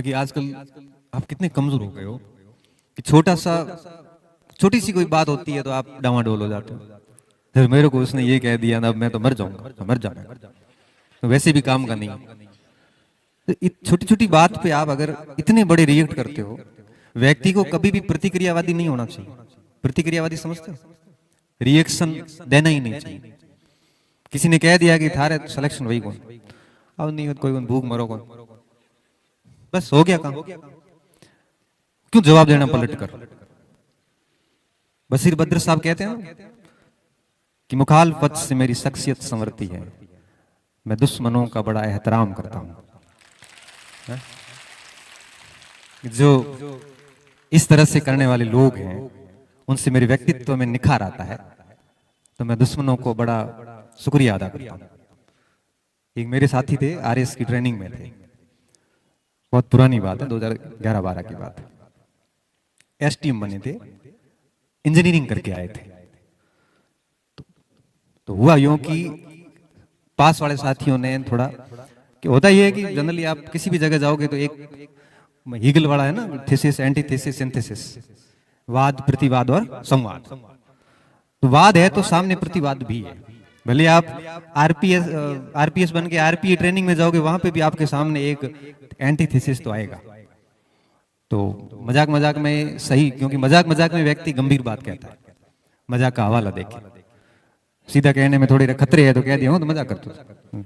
कि आजकल आप कितने कमजोर हो गए हो कि छोटी सी कोई बात होती है तो आप डामाडोल हो जाते हो। फिर मेरे को उसने ये कह दिया ना, मैं तो मर जाऊंगा, तो मर जाऊंगा, तो वैसे भी काम का नहीं। तो छोटी छोटी बात पे आप अगर इतने बड़े रिएक्ट करते हो, व्यक्ति को कभी भी प्रतिक्रियावादी नहीं होना चाहिए। प्रतिक्रियावादी समझते हो, रिएक्शन देना ही नहीं चाहिए। किसी ने कह दिया कि थारे सिलेक्शन वही कौन, अब नहीं कोई कौन, भूख मरो कौन, बस हो गया काम। क्यों जवाब देना पलट कर। बशीर बद्र साहब कहते हैं ना कि मुखालफत से मेरी शख्सियत संवरती है, मैं दुश्मनों का बड़ा एहतराम करता हूं। जो इस तरह से करने वाले लोग हैं उनसे मेरे व्यक्तित्व में निखार आता है, तो मैं दुश्मनों को बड़ा शुक्रिया अदा करता हूं। एक मेरे साथी थे, आरएस की ट्रेनिंग में थे, बहुत पुरानी बात है, 2011-12 की बात है। एसटीएम बने थे, इंजीनियरिंग करके आए थे। तो हुआ यूं कि पास वाले साथियों ने थोड़ा, कि होता यह है कि जनरली आप किसी भी जगह जाओगे तो एक हीगल वाला है ना, थीसिस, एंटीथेसिस, सिंथेसिस, वाद, प्रतिवाद और संवाद। तो वाद है तो सामने प्रतिवाद भी है। भले आप आरपीएस बन के आरपीए ट्रेनिंग में जाओगे, वहां पे भी आपके सामने एक एंटीथेसिस तो आएगा। तो मजाक मजाक में सही, क्योंकि मजाक मजाक में व्यक्ति गंभीर बात कहता है, मजाक का हवाला देखे, सीधा कहने में थोड़े खतरे है तो कह दिया हूं तो मजाक करते।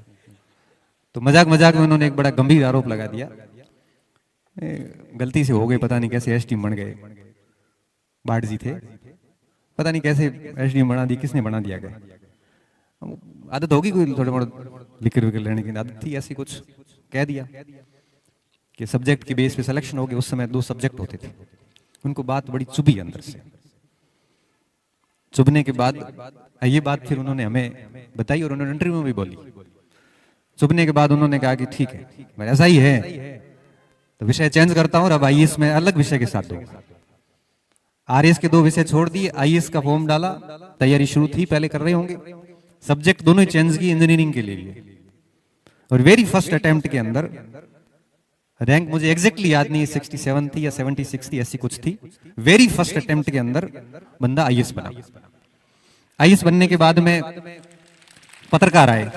तो मजाक मजाक में उन्होंने एक बड़ा गंभीर आरोप लगा दिया, गलती से हो गए, पता नहीं कैसे एसटीएम बन गए, बाट जी थे, पता नहीं कैसे एसटीएम बना दी, किसने बना दिया गया। आदत होगी कोई थोड़ा मोड़ा लिकर विकर लेने की आदत थी, ऐसी कुछ कह दिया कि सब्जेक्ट के बेस पे सिलेक्शन हो गया। उस समय 2 सब्जेक्ट होते थे, उनको बात बड़ी चुभी अंदर से। चुभने के बाद ये बात फिर उन्होंने हमें बताई और उन्होंने इंटरव्यू में भी बोली। चुभने के बाद उन्होंने कहा कि ठीक है, ऐसा ही है तो विषय चेंज करता हूं, अब आईएएस में अलग विषय के साथ दूंगा। आरएएस के 2 विषय छोड़ दिए, आईएएस का फॉर्म डाला, तैयारी शुरू थी, पहले कर रहे होंगे, सब्जेक्ट दोनों ही चेंज की इंजीनियरिंग के लिए। और वेरी फर्स्ट अटेम्प्ट के अंदर रैंक मुझे एग्जैक्टली याद नहीं, 67 थी या 76 थी, ऐसी कुछ थी। वेरी फर्स्ट अटेम्प्ट के अंदर बंदा आईएएस बना। आईएएस बनने के बाद में पत्रकार आए,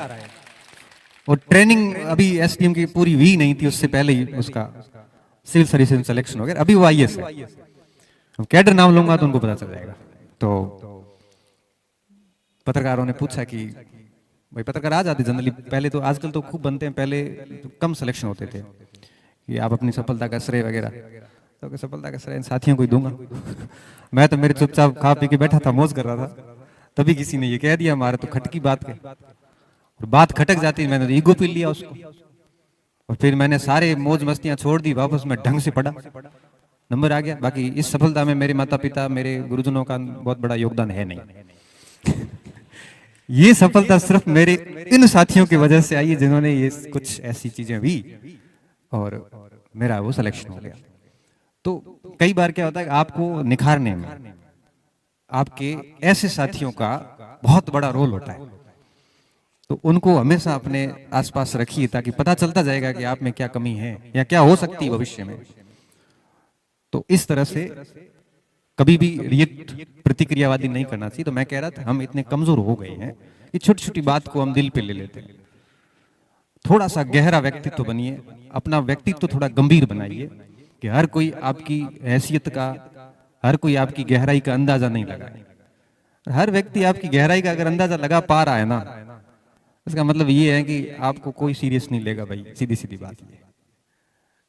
और ट्रेनिंग अभी एसडीएम की पूरी हुई नहीं थी, उससे पहले ही उसका सिविल सर्विस में सिलेक्शन हो गया। अभी वो आईएएस है, कैडर नाम लूंगा तो उनको पता चल जाएगा। तो पत्रकारों ने पूछा कि भाई, पत्रकार आ जाते जनरली, पहले तो, आजकल तो खूब बनते हैं, पहले तो कम सिलेक्शन होते थे कि आप अपनी सफलता का श्रेय वगैरह, तो सफलता का श्रेय साथियों को ही दूंगा। मैं तो मेरे चुपचाप खा पी के बैठा था, मौज कर रहा था, तभी किसी ने ये कह दिया, हमारे तो खटकी बात के, और बात खटक जाती, मैंने तो ईगो पी लिया उसको, और फिर मैंने सारे मौज मस्तियां छोड़ दी, वापस मैं ढंग से पढ़ा, नंबर आ गया। बाकी इस सफलता में मेरे माता पिता, मेरे गुरुजनों का बहुत बड़ा योगदान है नहीं। ये सफलता सिर्फ मेरे इन साथियों की वजह से आई है, जिन्होंने ये कुछ ऐसी चीजें हुई और मेरा वो सिलेक्शन हो गया। तो कई बार क्या होता है, आपको निखारने में आपके ऐसे साथियों का बहुत बड़ा रोल होता है, तो उनको हमेशा अपने आसपास रखिए, ताकि पता चलता जाएगा कि आप में क्या कमी है या क्या हो सकती है भविष्य में। तो इस तरह से कभी भी रिएक्ट, प्रतिक्रियावादी नहीं करना चाहिए। तो मैं कह रहा था, हम इतने कमजोर हो गए हैं कि छोटी छोटी बात को हम दिल पे ले लेते हैं। थोड़ा सा गहरा व्यक्तित्व बनिए, अपना व्यक्तित्व थोड़ा गंभीर बनाइए, कि हर कोई आपकी हैसियत का, हर कोई आपकी गहराई का अंदाजा नहीं लगाए। हर व्यक्ति आपकी गहराई का अगर अंदाजा लगा पा रहा है ना, इसका मतलब ये है कि आपको कोई सीरियस नहीं लेगा भाई, सीधी सीधी बात है।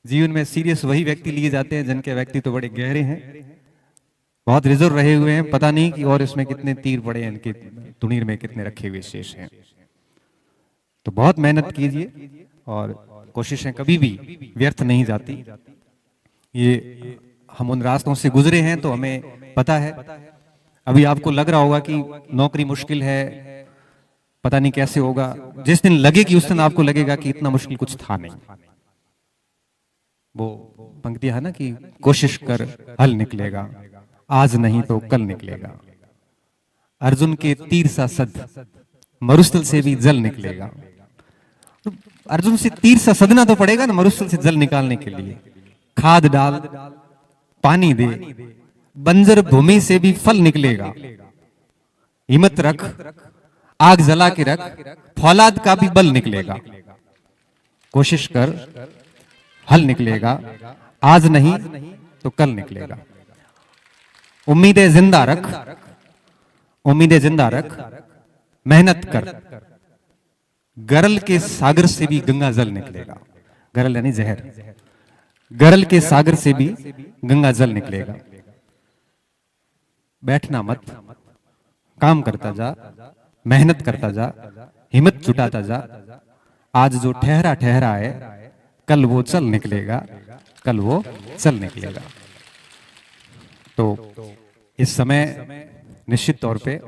जीवन में सीरियस वही व्यक्ति लिए जाते हैं जिनके व्यक्ति तो बड़े गहरे हैं, बहुत रिजर्व रहे हुए हैं, पता नहीं कि और इसमें कितने तीर पड़े हैं, इनके तुणीर में कितने रखे हुए शेष हैं। तो बहुत मेहनत कीजिए, और कोशिशें कभी भी व्यर्थ नहीं जाती। ये हम उन रास्तों से गुजरे हैं तो हमें पता है। अभी आपको लग रहा होगा कि नौकरी मुश्किल है, पता नहीं कैसे होगा, जिस दिन लगेगी उस दिन आपको लगेगा कि इतना मुश्किल कुछ था नहीं। वो पंक्ति है ना कि कोशिश कर हल निकलेगा, आज नहीं तो कल निकलेगा। अर्जुन के तीर सा सद, मरुस्थल से भी जल निकलेगा। तो अर्जुन से तीर सा सदना तो पड़ेगा ना मरुस्थल से जल निकालने के लिए। खाद डाल, पानी दे, बंजर भूमि से भी फल निकलेगा। हिम्मत रख, आग जला के रख, फौलाद का भी बल निकलेगा। कोशिश कर, हल निकलेगा, आज नहीं तो कल निकलेगा। उम्मीदें जिंदा रख, उम्मीदें जिंदा रख, मेहनत कर, गरल के सागर से भी गंगा जल निकलेगा। गरल यानी जहर, गरल के सागर से भी गंगा जल निकलेगा। बैठना मत, काम करता जा, मेहनत करता जा, हिम्मत जुटाता जा। आज जो ठहरा ठहरा है, कल वो चल निकलेगा, कल वो चल निकलेगा। तो इस समय निश्चित तौर पे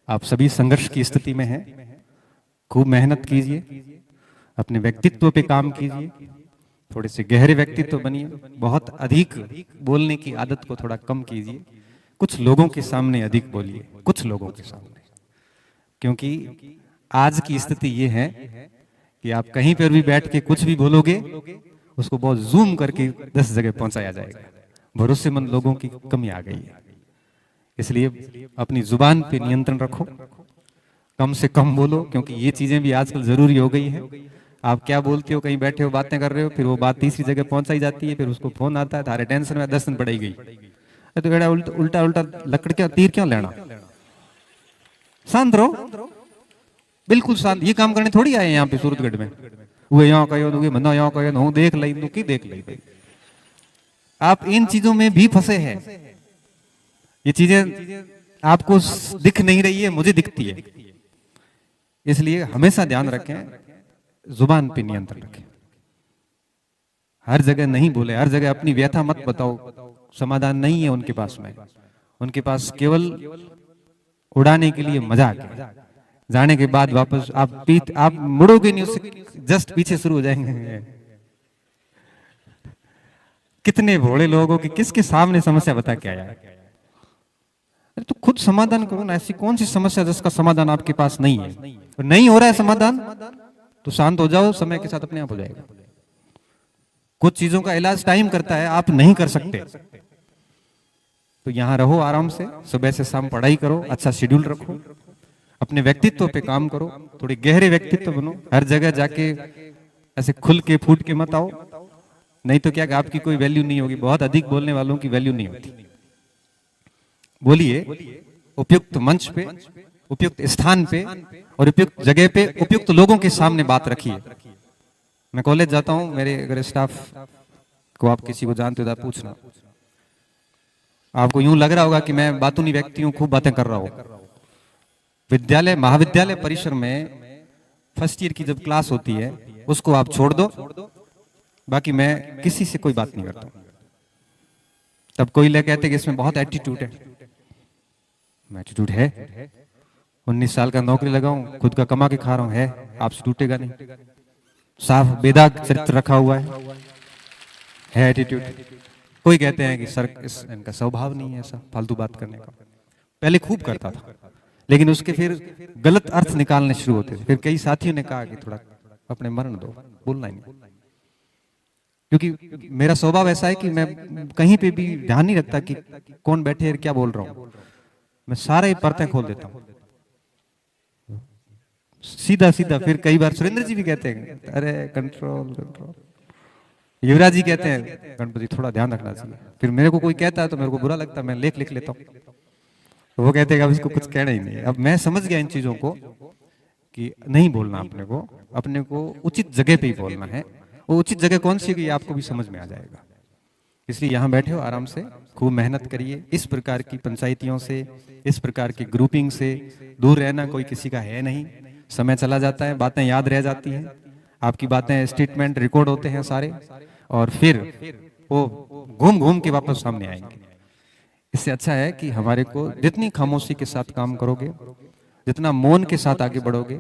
आप सभी संघर्ष की स्थिति में हैं। खूब मेहनत कीजिए, अपने व्यक्तित्व पे काम कीजिए, थोड़े से गहरे व्यक्तित्व बनिए। बहुत अधिक बोलने की आदत को थोड़ा कम कीजिए। कुछ लोगों के सामने अधिक बोलिए, कुछ लोगों के सामने, क्योंकि आज की स्थिति ये है कि आप कहीं पर भी बैठ के कुछ भी बोलोगे, उसको बहुत जूम करके 10 जगह पहुंचाया जाएगा। भरोसेमंद लोगों की कमी आ गई है। इसलिए अपनी जुबान पे नियंत्रण रखो, कम से कम बोलो, क्योंकि ये चीजें भी आजकल जरूरी हो गई है। आप क्या बोलते हो, कहीं बैठे हो बातें कर रहे हो, फिर वो बात तीसरी जगह पहुंचाई जाती है, फिर उसको फोन आता है, थारे टेंशन में 10 दिन पड़ाई गई। तो बेटा उल्टा उल्टा लकड़ क्या तीर क्यों लेना, शांत रहो, बिल्कुल शांत। ये काम करने थोड़ी आए यहाँ पे सूरतगढ़ में। वो यहाँ कहो, मना यहाँ कहो, देख ली तू की देख ली भाई। आप इन चीजों में भी फंसे हैं। ये चीजें आपको दिख नहीं रही है, मुझे दिखती है। इसलिए हमेशा ध्यान रखें, जुबान पे नियंत्रण रखें। हर जगह नहीं बोले, हर जगह अपनी व्यथा मत बताओ। समाधान नहीं है उनके पास में, उनके पास केवल उड़ाने के लिए मजाक है। जाने के बाद वापस आप मुड़ोगे नहीं, उससे जस्ट पीछे शुरू हो जाएंगे। कितने भोले लोगों की किसके सामने समस्या बता के आया है। तो खुद समाधान करो ना। ऐसी कौन सी समस्या जिसका समाधान आपके पास नहीं है? और नहीं हो रहा है समाधान तो शांत हो जाओ, समय के साथ अपने आप हो जाएगा। कुछ चीजों का इलाज टाइम करता है, आप नहीं कर सकते तो यहां रहो आराम से, सुबह से शाम पढ़ाई करो, अच्छा शेड्यूल रखो, अपने व्यक्तित्व पे काम करो, थोड़ी गहरे व्यक्तित्व बनो। हर जगह जाके ऐसे खुल के फूट के मत आओ, नहीं तो क्या आपकी कोई वैल्यू नहीं होगी। बहुत अधिक बोलने वालों की वैल्यू नहीं होती। बोलिए उपयुक्त मंच पे, उपयुक्त स्थान पे और उपयुक्त जगह पे, उपयुक्त लोगों के सामने बात रखिए। मैं कॉलेज जाता हूं, मेरे अगर स्टाफ को आप किसी को जानते हो तो पूछना। आपको यूं लग रहा होगा कि मैं बातूनी व्यक्ति हूं, खूब बातें कर रहा हूं। विद्यालय महाविद्यालय परिसर में फर्स्ट ईयर की जब क्लास होती है उसको आप छोड़ दो, बाकी मैं किसी से कोई बात नहीं करता। तब कोई ले कहते कि इसमें बहुत एटीट्यूड है। एटीट्यूड है, 19 साल का नौकरी लगाऊं, खुद का कमा के खा रहा हूं, है आपसे टूटेगा नहीं। साफ बेदाग चरित्र रखा हुआ है एटीट्यूड। कोई कहते हैं कि सर इनका स्वभाव नहीं है ऐसा फालतू बात करने का। पहले खूब करता था, लेकिन उसके फिर गलत अर्थ निकालने शुरू होते थे। फिर कई साथियों ने कहा कि थोड़ा अपने मरण दो, बोलना ही नहीं। क्योंकि मेरा स्वभाव ऐसा है कि मैं कहीं पे भी ध्यान नहीं रखता कि कौन बैठे है, क्या बोल रहा हूं। मैं सारे परतें खोल देता हूं सीधा सीधा। फिर कई बार सुरेंद्र जी भी कहते हैं अरे कंट्रोल कंट्रोल, युवराज जी कहते हैं गणपति थोड़ा ध्यान रखना चाहिए। फिर मेरे को कोई कहता है तो मेरे को बुरा लगता है, मैं लिख लेता हूँ। तो वो कहते हैं अब इसको कुछ कहना ही नहीं। अब मैं समझ गया इन चीजों को कि नहीं बोलना, अपने को उचित जगह पे ही बोलना है। वो उचित जगह कौन सी है ये आपको भी समझ में आ जाएगा। इसलिए यहाँ बैठे हो आराम से, खूब मेहनत करिए। इस प्रकार की पंचायतियों से, इस प्रकार की ग्रुपिंग से दूर रहना कोई किसी का है नहीं। समय चला जाता है, बातें याद रह जाती हैं, आपकी बातें स्टेटमेंट रिकॉर्ड होते हैं सारे, और फिर वो घूम घूम के वापस सामने आएंगे। इससे अच्छा है कि हमारे को जितनी खामोशी के साथ काम करोगे, जितना मौन के साथ आगे बढ़ोगे,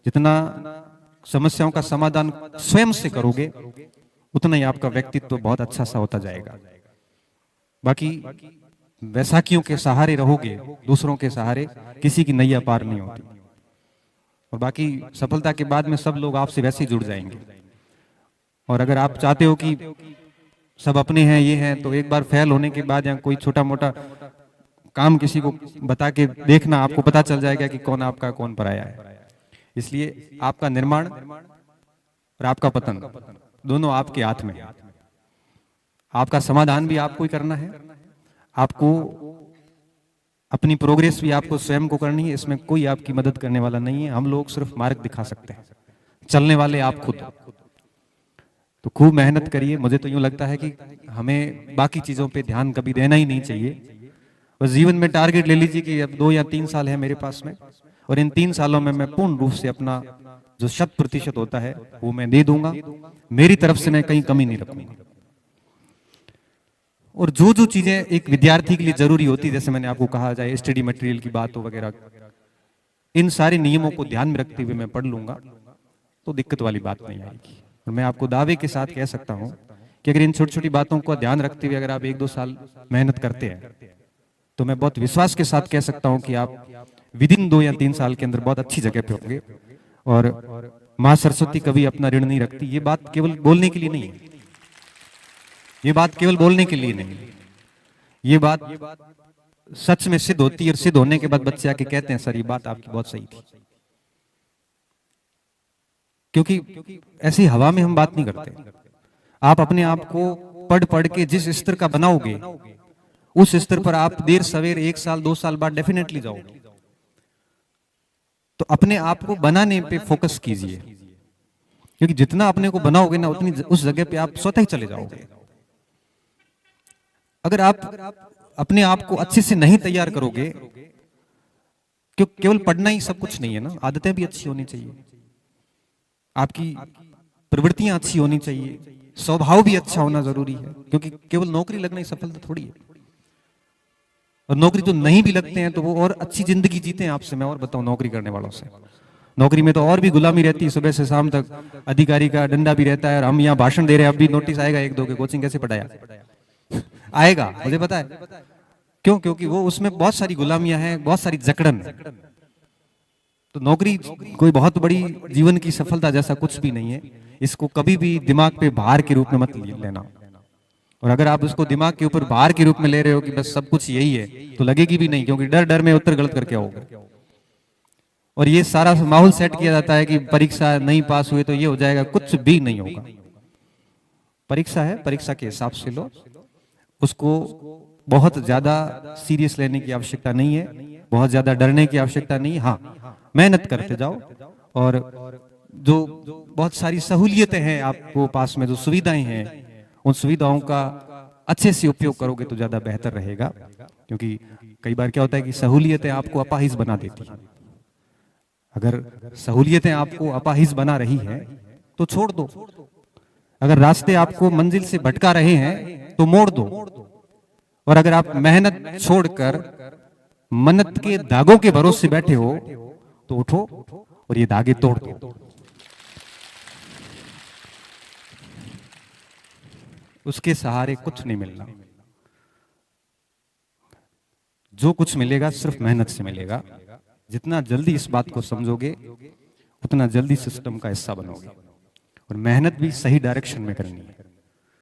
जितना समस्याओं का समाधान स्वयं से करोगे, उतना ही आपका व्यक्तित्व बहुत अच्छा सा होता जाएगा। बाकी वैसाखियों के सहारे रहोगे, दूसरों के सहारे, किसी की नैया पार नहीं होती। और बाकी सफलता के बाद में सब लोग आपसे वैसे ही जुड़ जाएंगे। और अगर आप चाहते हो कि सब अपने हैं, ये हैं, तो एक बार फेल होने के बाद या कोई छोटा मोटा काम किसी को बता के देखना, आपको पता चल जाएगा कि कौन आपका कौन पराया है। इसलिए आपका निर्माण और आपका पतन दोनों आपके हाथ में है। आपका समाधान भी आपको ही करना है, आपको अपनी प्रोग्रेस भी आपको स्वयं को करनी है। इसमें कोई आपकी मदद करने वाला नहीं है, हम लोग सिर्फ मार्ग दिखा सकते हैं, चलने वाले आप खुद। तो खूब मेहनत करिए। मुझे तो यूं लगता है कि हमें बाकी चीजों पे ध्यान कभी देना ही नहीं चाहिए। बस जीवन में टारगेट ले लीजिए कि अब 2 या 3 साल है मेरे पास में, और इन 3 सालों में मैं पूर्ण रूप से अपना जो 100% होता है वो मैं दे दूंगा। मेरी तरफ से मैं कहीं कमी नहीं रखूंगा। और जो जो चीजें एक विद्यार्थी के लिए जरूरी होती है, जैसे मैंने आपको कहा, चाहे स्टडी मटेरियल की बात हो वगैरह, इन सारे नियमों को ध्यान में रखते हुए मैं पढ़ लूंगा तो दिक्कत वाली बात नहीं आएगी। और मैं आपको दावे के साथ कह सकता हूं कि अगर इन छोटी छोटी बातों को ध्यान रखते हुए अगर आप 1-2 साल मेहनत करते हैं तो मैं बहुत विश्वास के साथ कह सकता हूं कि आप विदिन 2 या 3 साल के अंदर बहुत अच्छी जगह पे होंगे। और मां सरस्वती कभी अपना ऋण नहीं रखती। ये बात केवल बोलने के लिए नहीं है, ये बात केवल बोलने के लिए नहीं, ये बात सच में सिद्ध होती है। और सिद्ध होने के बाद बच्चे आके कहते हैं सर ये बात आपकी बहुत सही थी। क्योंकि ऐसी हवा में हम बात नहीं करते। आप अपने आप को पढ़ पढ़ के जिस स्तर का बनाओगे उस स्तर पर आप देर सवेर 1 साल 2 साल बाद डेफिनेटली जाओगे। तो अपने आप को बनाने पे फोकस कीजिए, क्योंकि जितना अपने को बनाओगे ना उतनी उस जगह पे आप स्वतः ही चले जाओगे। अगर आप अपने आप को अच्छे से नहीं तैयार करोगे, क्योंकि केवल पढ़ना ही सब कुछ नहीं है ना, आदतें भी अच्छी होनी चाहिए, आपकी प्रवृत्तियां अच्छी होनी चाहिए, स्वभाव भी अच्छा होना जरूरी है। क्योंकि केवल नौकरी लगना ही सफलता थोड़ी है। और नौकरी तो नहीं भी लगते हैं तो वो और अच्छी जिंदगी जीते हैं आपसे। मैं और बताऊं नौकरी करने वालों से, नौकरी में तो और भी गुलामी रहती है। सुबह से शाम तक अधिकारी का डंडा भी रहता है, और हम यहाँ भाषण दे रहे हैं, अब भी नोटिस आएगा 1-2 के, कोचिंग कैसे पढ़ाया आएगा, मुझे पता है क्यों, क्योंकि वो उसमें बहुत सारी गुलामियां हैं, बहुत सारी जकड़न है। तो नौकरी कोई बहुत बड़ी जीवन की सफलता जैसा कुछ भी नहीं है। इसको कभी भी दिमाग पे भार के रूप में मत लेना। और अगर आप उसको दिमाग के ऊपर भार के रूप में ले रहे हो कि बस सब कुछ यही है, तो लगेगी भी नहीं, क्योंकि डर डर में उत्तर गलत करके आओगे। और ये सारा माहौल सेट किया जाता है कि परीक्षा नहीं पास हुए तो ये हो जाएगा, कुछ भी नहीं होगा। परीक्षा है, परीक्षा के हिसाब से लो उसको। बहुत ज्यादा सीरियस लेने की आवश्यकता नहीं है, बहुत ज्यादा डरने की आवश्यकता नहीं है। हाँ, मेहनत करते जाओ, और जो बहुत सारी सहूलियतें हैं आपको पास में, जो सुविधाएं हैं, उन सुविधाओं का अच्छे से उपयोग करोगे तो ज्यादा बेहतर रहेगा। क्योंकि कई बार क्या होता है कि सहूलियतें आपको अपाहिज बना देती हैं। अगर सहूलियतें आपको अपाहिज बना रही हैं तो छोड़ दो। अगर रास्ते आपको मंजिल से भटका रहे हैं तो मोड़ दो। और अगर आप मेहनत छोड़कर मन्नत के धागों के भरोसे बैठे हो तो उठो और ये धागे तोड़ दो। उसके सहारे कुछ नहीं मिलना। जो कुछ मिलेगा सिर्फ मेहनत से मिलेगा। जितना जल्दी इस बात को समझोगे उतना जल्दी सिस्टम का हिस्सा बनोगे। और मेहनत भी सही डायरेक्शन में करनी है।